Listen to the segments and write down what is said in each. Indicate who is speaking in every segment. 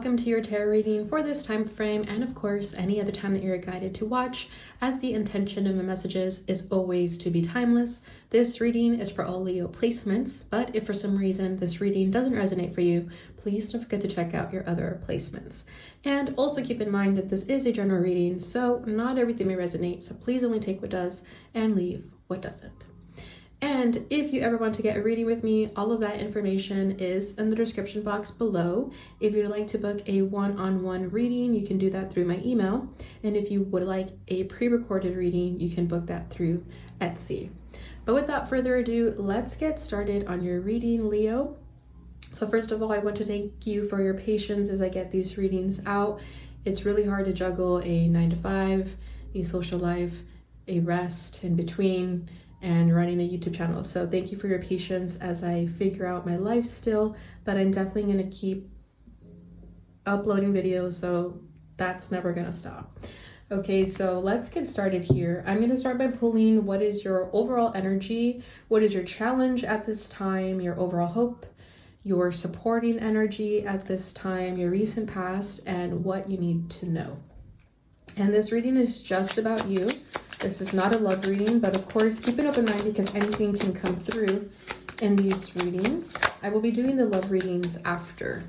Speaker 1: welcome to your tarot reading for this time frame, and of course any other time that you're guided to watch, as the intention of my messages is always to be timeless. This reading is for all Leo placements, but if for some reason this reading doesn't resonate for you, please don't forget to check out your other placements. And also keep in mind that this is a general reading, so not everything may resonate, so please only take what does and leave what doesn't. And if you ever want to get a reading with me, all of that information is in the description box below. If you'd like to book a one-on-one reading, you can do that through my email. And if you would like a pre-recorded reading, you can book that through Etsy. But without further ado, let's get started on your reading, Leo. So first of all, I want to thank you for your patience as I get these readings out. It's really hard to juggle a 9-to-5, a social life, a rest in between, and running a YouTube channel. So thank you for your patience as I figure out my life still, but I'm definitely gonna keep uploading videos, so that's never gonna stop. Okay, so let's get started here. I'm gonna start by pulling what is your overall energy, what is your challenge at this time, your overall hope, your supporting energy at this time, your recent past, and what you need to know. And this reading is just about you. This is not a love reading, but of course, keep an open mind because anything can come through in these readings. I will be doing the love readings after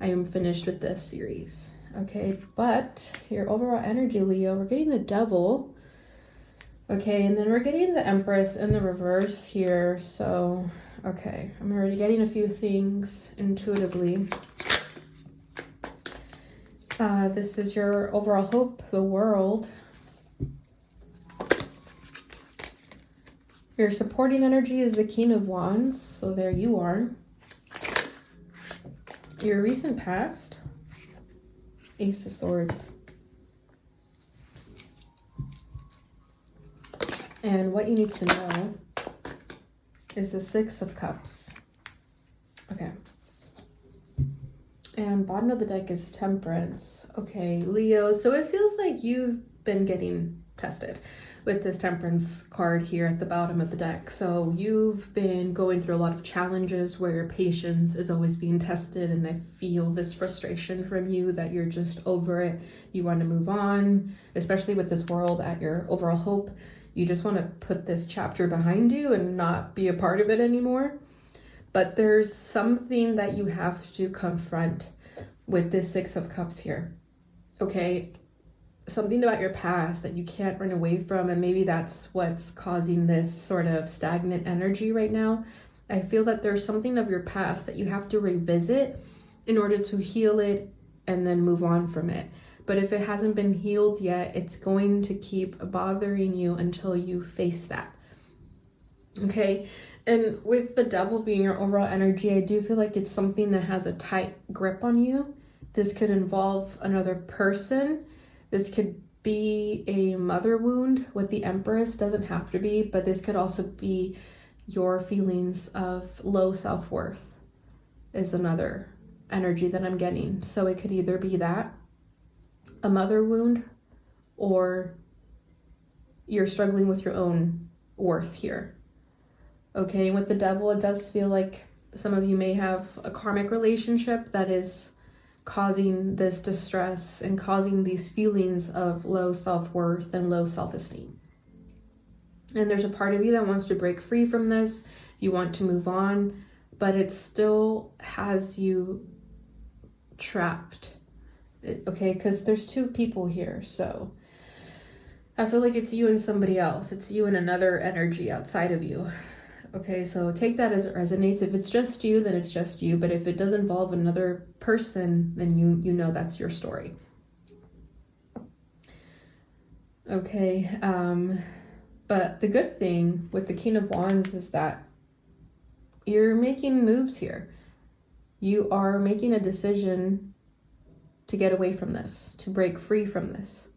Speaker 1: I am finished with this series. Okay, but your overall energy, Leo, we're getting the Devil. Okay, and then we're getting the Empress in the reverse here. So, okay, I'm already getting a few things intuitively. This is your overall hope, the world. Your supporting energy is the King of Wands, so there you are. Your recent past, Ace of Swords. And what you need to know is the Six of Cups. Okay. And bottom of the deck is Temperance. Okay, Leo, so it feels like you've been getting tested with this Temperance card here at the bottom of the deck. So you've been going through a lot of challenges where your patience is always being tested, and I feel this frustration from you that you're just over it. You want to move on, especially with this world at your overall hope. You just want to put this chapter behind you and not be a part of it anymore. But there's something that you have to confront with this Six of Cups here. Okay, something about your past that you can't run away from, and maybe that's what's causing this sort of stagnant energy right now. I feel that there's something of your past that you have to revisit in order to heal it and then move on from it. But if it hasn't been healed yet, it's going to keep bothering you until you face that. Okay, and with the Devil being your overall energy, I do feel like it's something that has a tight grip on you. This could involve another person. This could be a mother wound with the Empress, doesn't have to be, but this could also be your feelings of low self-worth is another energy that I'm getting. So it could either be that, a mother wound, or you're struggling with your own worth here. Okay, with the Devil, it does feel like some of you may have a karmic relationship that is causing this distress and causing these feelings of low self-worth and low self-esteem. And there's a part of you that wants to break free from this. You want to move on, but it still has you trapped. Okay, because there's two people here. So I feel like it's you and somebody else. It's you and another energy outside of you. Okay, so take that as it resonates. If it's just you, then it's just you. But if it does involve another person, then you know that's your story. Okay, but the good thing with the King of Wands is that you're making moves here. You are making a decision to get away from this, to break free from this.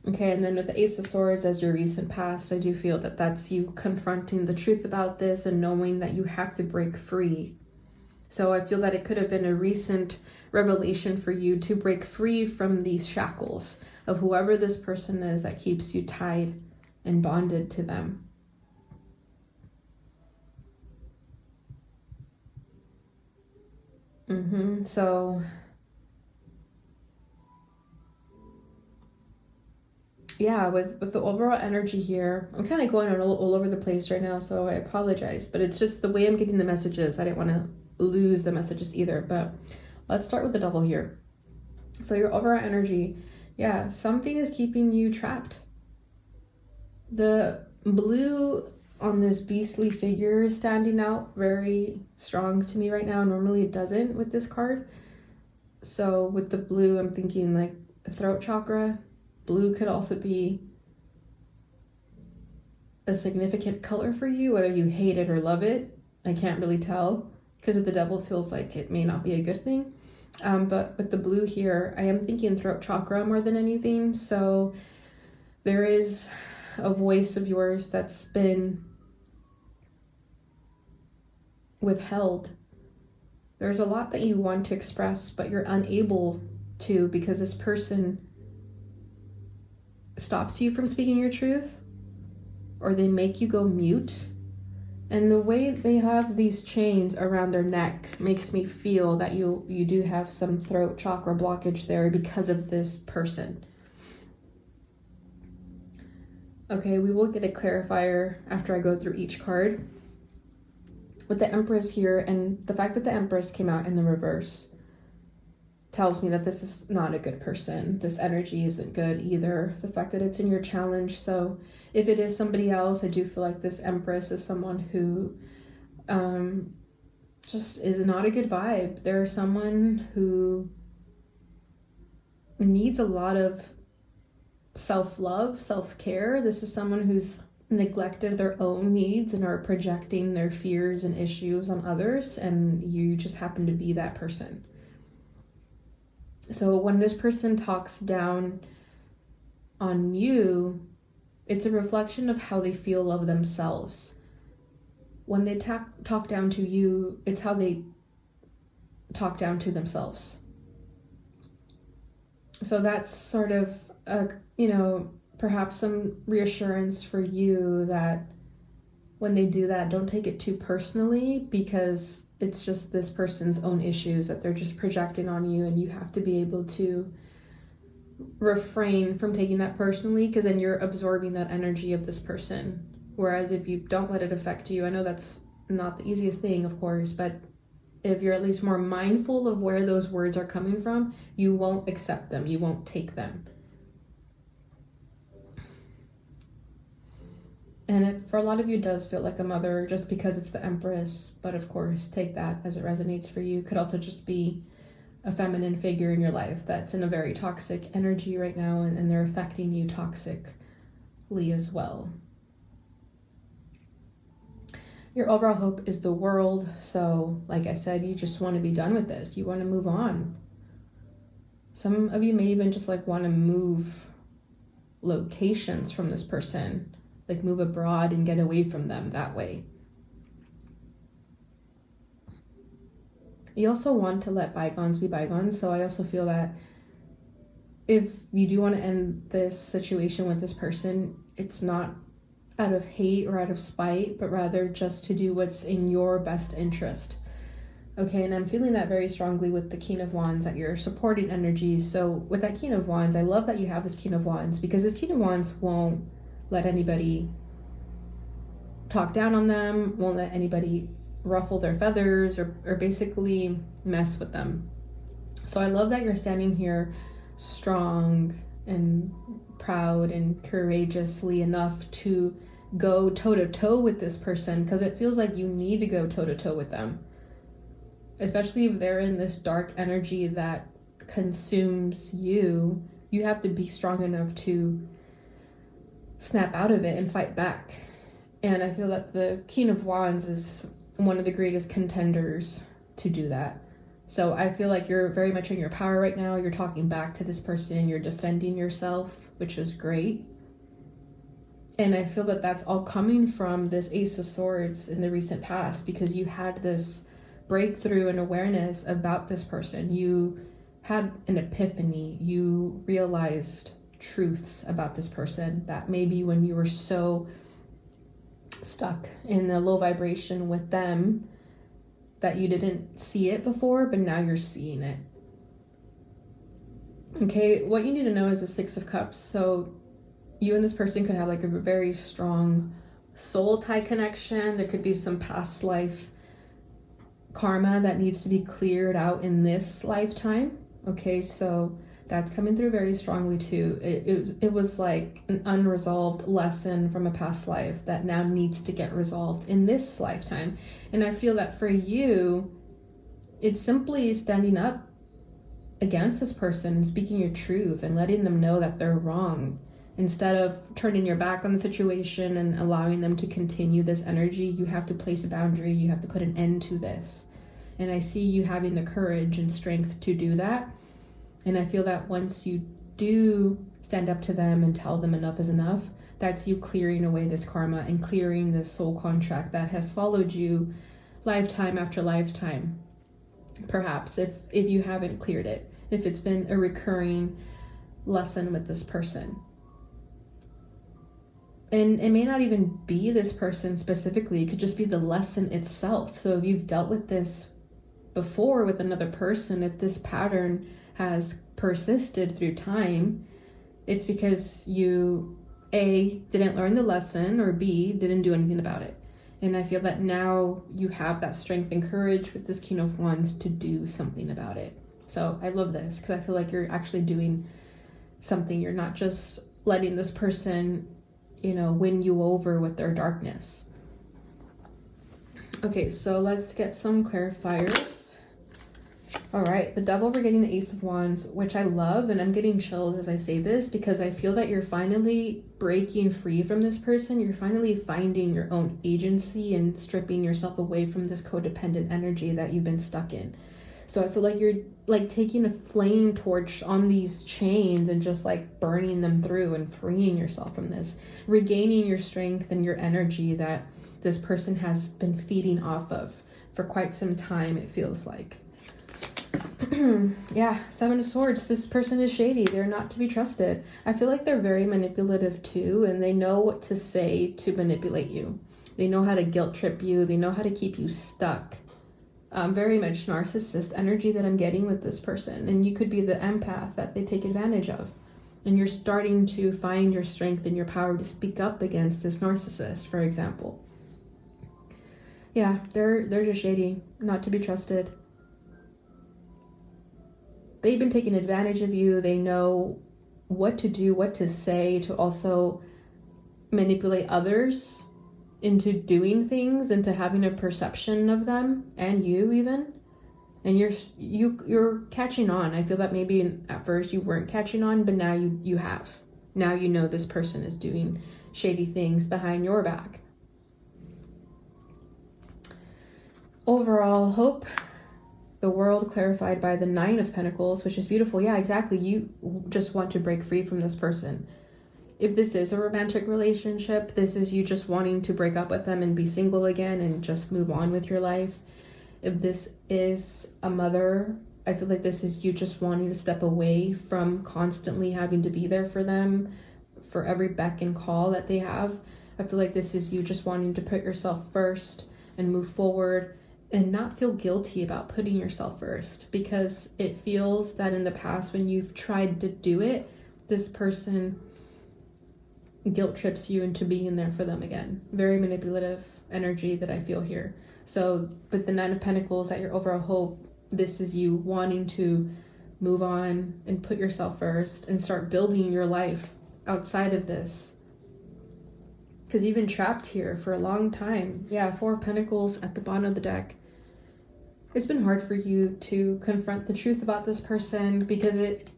Speaker 1: Okay, and then with the Ace of Swords as your recent past, I do feel that that's you confronting the truth about this and knowing that you have to break free. So I feel that it could have been a recent revelation for you to break free from these shackles of whoever this person is that keeps you tied and bonded to them. So yeah, with the overall energy here, I'm kind of going all over the place right now, so I apologize, but it's just the way I'm getting the messages. I didn't want to lose the messages either, but let's start with the devil here. So your overall energy, yeah, something is keeping you trapped. The blue on this beastly figure is standing out very strong to me right now. Normally it doesn't with this card. So with the blue, I'm thinking like throat chakra. Blue could also be a significant color for you, whether you hate it or love it. I can't really tell, because with the devil it feels like it may not be a good thing. But with the blue here, I am thinking throat chakra more than anything. So there is a voice of yours that's been withheld. There's a lot that you want to express, but you're unable to because this person stops you from speaking your truth, or they make you go mute. And the way they have these chains around their neck makes me feel that you do have some throat chakra blockage there because of this person. Okay, we will get a clarifier after I go through each card. With the Empress here, and the fact that the Empress came out in the reverse tells me that this is not a good person. This energy isn't good either. The fact that it's in your challenge. So if it is somebody else, I do feel like this Empress is someone who just is not a good vibe. They're someone who needs a lot of self-love, self-care. This is someone who's neglected their own needs and are projecting their fears and issues on others, and you just happen to be that person. So when this person talks down on you, it's a reflection of how they feel of themselves. When they talk down to you, it's how they talk down to themselves. So that's sort of perhaps some reassurance for you that when they do that, don't take it too personally, because it's just this person's own issues that they're just projecting on you, and you have to be able to refrain from taking that personally, because then you're absorbing that energy of this person. Whereas if you don't let it affect you, I know that's not the easiest thing, of course, but if you're at least more mindful of where those words are coming from, you won't accept them, you won't take them. And it, for a lot of you, does feel like a mother just because it's the Empress, but of course, take that as it resonates for you. Could also just be a feminine figure in your life that's in a very toxic energy right now, and they're affecting you toxically as well. Your overall hope is the world. So, like I said, you just want to be done with this. You want to move on. Some of you may even just want to move locations from this person, like move abroad and get away from them that way. You also want to let bygones be bygones. So I also feel that if you do want to end this situation with this person, it's not out of hate or out of spite, but rather just to do what's in your best interest. Okay, and I'm feeling that very strongly with the King of Wands, that you're supporting energies. So with that King of Wands, I love that you have this King of Wands, because this King of Wands won't let anybody talk down on them, won't let anybody ruffle their feathers or basically mess with them. So I love that you're standing here strong and proud and courageously enough to go toe-to-toe with this person, because it feels like you need to go toe-to-toe with them, especially if they're in this dark energy that consumes you. You have to be strong enough to snap out of it and fight back. And I feel that the King of Wands is one of the greatest contenders to do that. So I feel like you're very much in your power right now. You're talking back to this person, you're defending yourself, which is great. And I feel that that's all coming from this Ace of Swords in the recent past, because you had this breakthrough and awareness about this person. You had an epiphany. You realized truths about this person that maybe when you were so stuck in a low vibration with them that you didn't see it before, but now you're seeing it. Okay, what you need to know is the Six of Cups. So you and this person could have like a very strong soul tie connection. There could be some past life karma that needs to be cleared out in this lifetime. Okay, so that's coming through very strongly too. It was like an unresolved lesson from a past life that now needs to get resolved in this lifetime. And I feel that for you, it's simply standing up against this person and speaking your truth and letting them know that they're wrong, instead of turning your back on the situation and allowing them to continue this energy. You have to place a boundary. You have to put an end to this. And I see you having the courage and strength to do that. And I feel that once you do stand up to them and tell them enough is enough, that's you clearing away this karma and clearing this soul contract that has followed you lifetime after lifetime. Perhaps if you haven't cleared it, if it's been a recurring lesson with this person. And it may not even be this person specifically. It could just be the lesson itself. So if you've dealt with this before with another person, if this pattern has persisted through time, it's because you, A, didn't learn the lesson, or B, didn't do anything about it. And I feel that now you have that strength and courage with this King of Wands to do something about it. So I love this because I feel like you're actually doing something. You're not just letting this person, win you over with their darkness. Okay, so let's get some clarifiers. All right, the Devil, we're getting the Ace of Wands, which I love, and I'm getting chills as I say this because I feel that you're finally breaking free from this person. You're finally finding your own agency and stripping yourself away from this codependent energy that you've been stuck in. So I feel like you're like taking a flame torch on these chains and just like burning them through and freeing yourself from this, regaining your strength and your energy that this person has been feeding off of for quite some time, it feels like. Yeah, Seven of Swords. This person is shady. They're not to be trusted. I feel like they're very manipulative too, and they know what to say to manipulate you. They know how to guilt trip you. They know how to keep you stuck. Very much narcissist energy that I'm getting with this person. And you could be the empath that they take advantage of. And you're starting to find your strength and your power to speak up against this narcissist, for example. Yeah, they're just shady, not to be trusted. They've been taking advantage of you. They know what to do, what to say, to also manipulate others into doing things, into having a perception of them and you even. And you're catching on. I feel that maybe at first you weren't catching on, but now you have. Now you know this person is doing shady things behind your back. Overall hope. The world clarified by the Nine of Pentacles, which is beautiful. Yeah, exactly. You just want to break free from this person. If this is a romantic relationship, this is you just wanting to break up with them and be single again and just move on with your life. If this is a mother, I feel like this is you just wanting to step away from constantly having to be there for them, for every beck and call that they have. I feel like this is you just wanting to put yourself first and move forward and not feel guilty about putting yourself first, because it feels that in the past when you've tried to do it, this person guilt trips you into being there for them again. Very manipulative energy that I feel here. So with the Nine of Pentacles at your overall hope, this is you wanting to move on and put yourself first and start building your life outside of this. Because you've been trapped here for a long time. Yeah, Four of Pentacles at the bottom of the deck. It's been hard for you to confront the truth about this person because it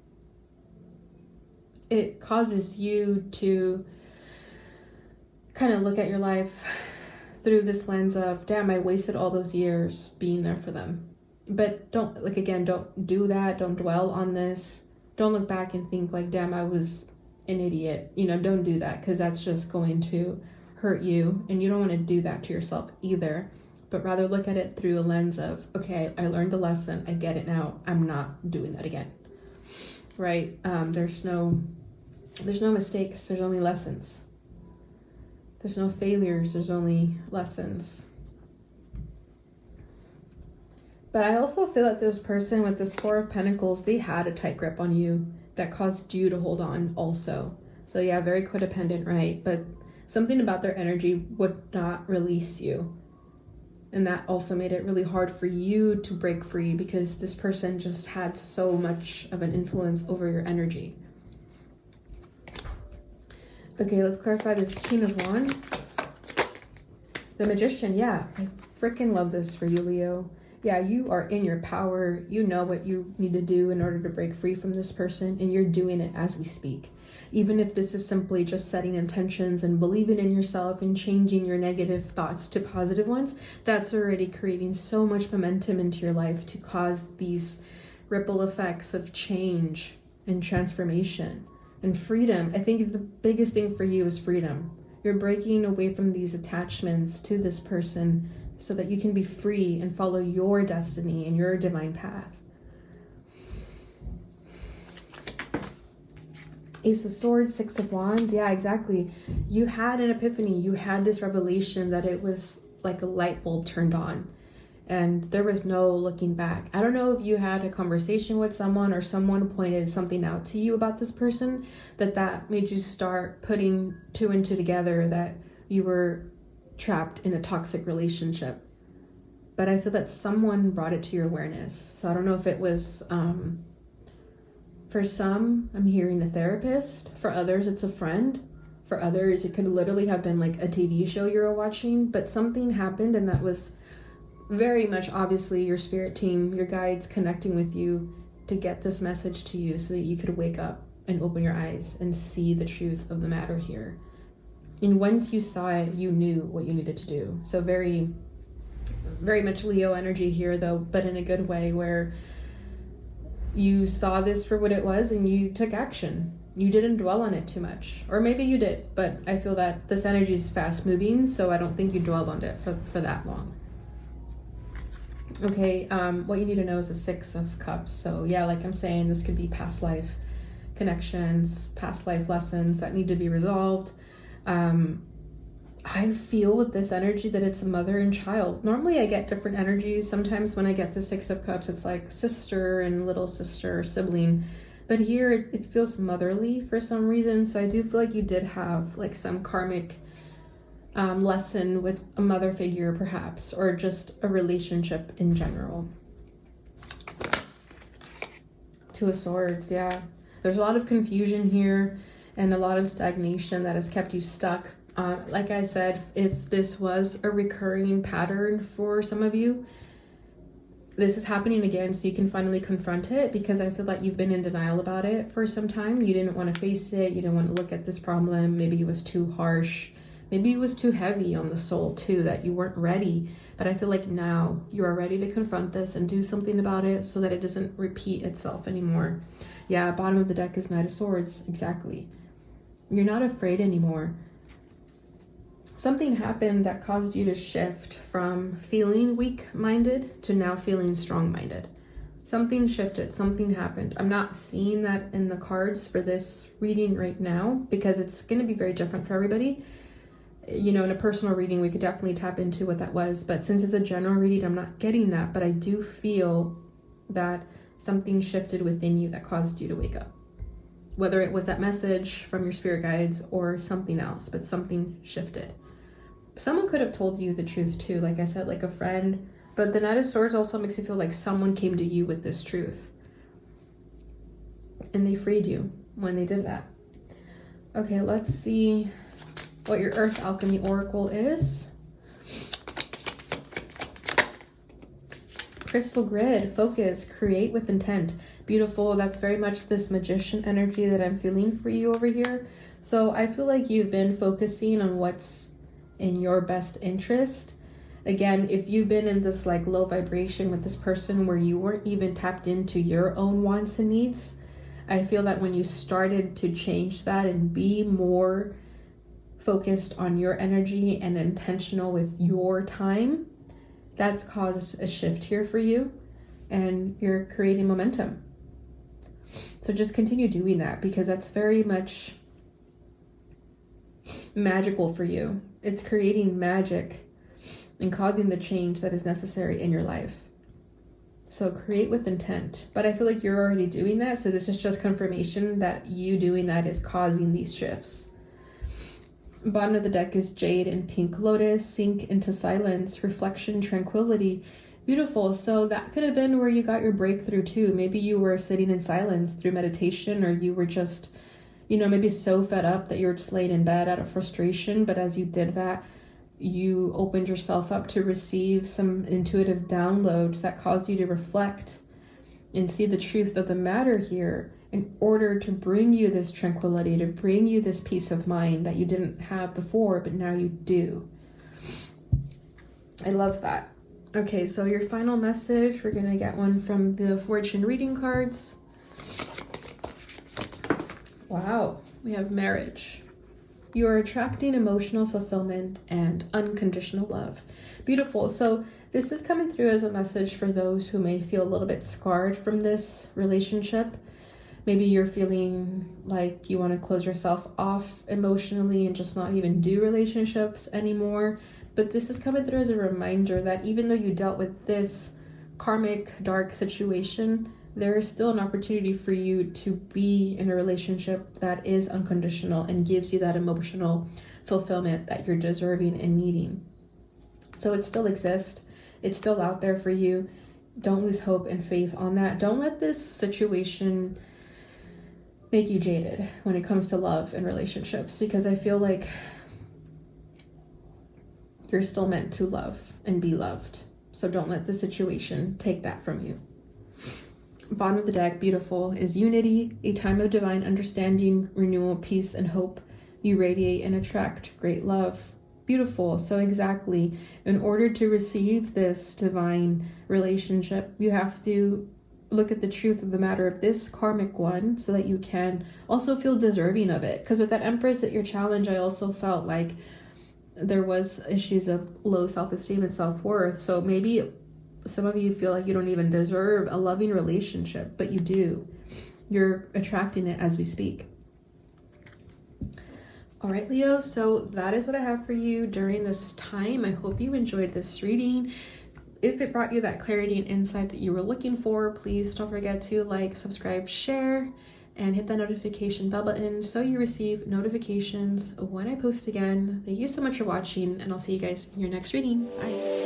Speaker 1: causes you to kind of look at your life through this lens of, damn, I wasted all those years being there for them. But don't do that. Don't dwell on this. Don't look back and think like, damn, I was an idiot. Don't do that, because that's just going to hurt you. And you don't want to do that to yourself either. But rather look at it through a lens of, okay, I learned the lesson. I get it now. I'm not doing that again. Right? There's no mistakes. There's only lessons. There's no failures. There's only lessons. But I also feel that this person with this Four of Pentacles, they had a tight grip on you that caused you to hold on also. So yeah, very codependent, right? But something about their energy would not release you. And that also made it really hard for you to break free because this person just had so much of an influence over your energy. Okay, let's clarify this King of Wands. The Magician, yeah, I freaking love this for you, Leo. Yeah, you are in your power. You know what you need to do in order to break free from this person, and you're doing it as we speak. Even if this is simply just setting intentions and believing in yourself and changing your negative thoughts to positive ones, that's already creating so much momentum into your life to cause these ripple effects of change and transformation and freedom. I think the biggest thing for you is freedom. You're breaking away from these attachments to this person so that you can be free and follow your destiny and your divine path. Ace of Swords, Six of Wands. Yeah, exactly. You had an epiphany. You had this revelation that it was like a light bulb turned on and there was no looking back. I don't know if you had a conversation with someone or someone pointed something out to you about this person that made you start putting two and two together that you were trapped in a toxic relationship. But I feel that someone brought it to your awareness. So I don't know if it was... For some, I'm hearing a therapist. For others, it's a friend. For others, it could literally have been like a TV show you were watching, but something happened and that was very much obviously your spirit team, your guides connecting with you to get this message to you so that you could wake up and open your eyes and see the truth of the matter here. And once you saw it, you knew what you needed to do. So very, very much Leo energy here though, but in a good way where you saw this for what it was and you took action. You didn't dwell on it too much. Or maybe you did, but I feel that this energy is fast moving, so I don't think you dwelled on it for that long. Okay, what you need to know is the Six of Cups. So yeah, like I'm saying, this could be past life connections, past life lessons that need to be resolved. I feel with this energy that it's a mother and child. Normally I get different energies. Sometimes when I get the Six of Cups, it's like sister and little sister or sibling. But here it feels motherly for some reason. So I do feel like you did have like some karmic lesson with a mother figure perhaps, or just a relationship in general. Two of Swords, yeah. There's a lot of confusion here and a lot of stagnation that has kept you stuck. Like I said, if this was a recurring pattern for some of you, this is happening again so you can finally confront it, because I feel like you've been in denial about it for some time. You didn't want to face it. You didn't want to look at this problem. Maybe it was too harsh. Maybe it was too heavy on the soul too, that you weren't ready. But I feel like now you are ready to confront this and do something about it so that it doesn't repeat itself anymore. Yeah, bottom of the deck is Knight of Swords. Exactly. You're not afraid anymore. Something happened that caused you to shift from feeling weak-minded to now feeling strong-minded. Something shifted, something happened. I'm not seeing that in the cards for this reading right now because it's going to be very different for everybody. You know, in a personal reading, we could definitely tap into what that was. But since it's a general reading, I'm not getting that. But I do feel that something shifted within you that caused you to wake up. Whether it was that message from your spirit guides or something else, but something shifted. Someone could have told you the truth too, like I said, like a friend. But the Knight of Swords also makes you feel like someone came to you with this truth. And they freed you when they did that. Okay, let's see what your Earth Alchemy Oracle is. Crystal Grid, focus, create with intent. Beautiful. That's very much this magician energy that I'm feeling for you over here. So I feel like you've been focusing on what's in your best interest. Again, if you've been in this like low vibration with this person where you weren't even tapped into your own wants and needs, I feel that when you started to change that and be more focused on your energy and intentional with your time, that's caused a shift here for you and you're creating momentum. So just continue doing that because that's very much magical for you. It's creating magic and causing the change that is necessary in your life. So create with intent. But I feel like you're already doing that. So this is just confirmation that you doing that is causing these shifts. Bottom of the deck is Jade and Pink Lotus. Sink into silence, reflection, tranquility. Beautiful. So that could have been where you got your breakthrough too. Maybe you were sitting in silence through meditation, or you were just, maybe so fed up that you were just laying in bed out of frustration. But as you did that, you opened yourself up to receive some intuitive downloads that caused you to reflect and see the truth of the matter here in order to bring you this tranquility, to bring you this peace of mind that you didn't have before, but now you do. I love that. Okay, so your final message, we're going to get one from the fortune reading cards. Wow, we have marriage. You are attracting emotional fulfillment and unconditional love. Beautiful. So this is coming through as a message for those who may feel a little bit scarred from this relationship. Maybe you're feeling like you want to close yourself off emotionally and just not even do relationships anymore. But this is coming through as a reminder that even though you dealt with this karmic dark situation, there is still an opportunity for you to be in a relationship that is unconditional and gives you that emotional fulfillment that you're deserving and needing. So it still exists. It's still out there for you. Don't lose hope and faith on that. Don't let this situation make you jaded when it comes to love and relationships, because I feel like you're still meant to love and be loved. So don't let the situation take that from you. Bottom of the deck, beautiful, is unity, a time of divine understanding, renewal, peace, and hope. You radiate and attract great love. Beautiful. So exactly, in order to receive this divine relationship, you have to look at the truth of the matter of this karmic one so that you can also feel deserving of it. Because with that Empress at your challenge, I also felt like there was issues of low self-esteem and self-worth. So maybe some of you feel like you don't even deserve a loving relationship, but you do. You're attracting it as we speak. All right, Leo, so that is what I have for you during this time. I hope you enjoyed this reading. If it brought you that clarity and insight that you were looking for, please don't forget to like, subscribe, share, and hit that notification bell button so you receive notifications when I post again. Thank you so much for watching, and I'll see you guys in your next reading. Bye.